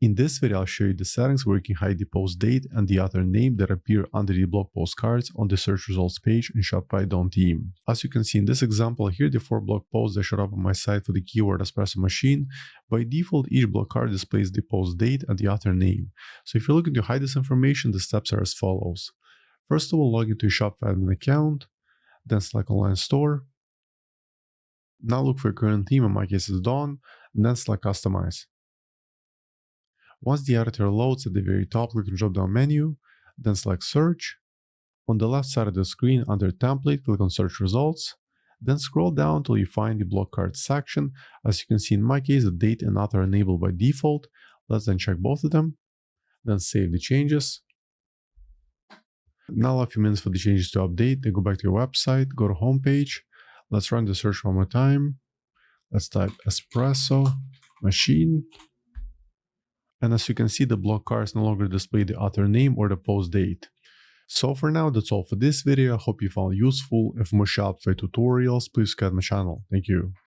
In this video, I'll show you the settings where you can hide the post date and the author name that appear under the blog post cards on the search results page in Shopify Dawn theme. As you can see in this example, here are the 4 blog posts that showed up on my site for the keyword espresso machine. By default, each blog card displays the post date and the author name. So if you're looking to hide this information, the steps are as follows. First of all, log into your Shopify admin account, then select Online Store. Now look for your current theme, in my case it's Dawn, and then select Customize. Once the editor loads, at the very top, click on the drop-down menu, then select Search. On the left side of the screen, under Template, click on Search Results. Then scroll down until you find the blog cards section. As you can see in my case, the date and author are enabled by default. Let's then check both of them. Then save the changes. Now allow a few minutes for the changes to update. Then go back to your website, go to Homepage. Let's run the search one more time. Let's type espresso machine. And as you can see, the blog cards no longer display the author name or the post date. So for now, that's all for this video. I hope you found it useful. If more Shopify tutorials, please subscribe to my channel. Thank you.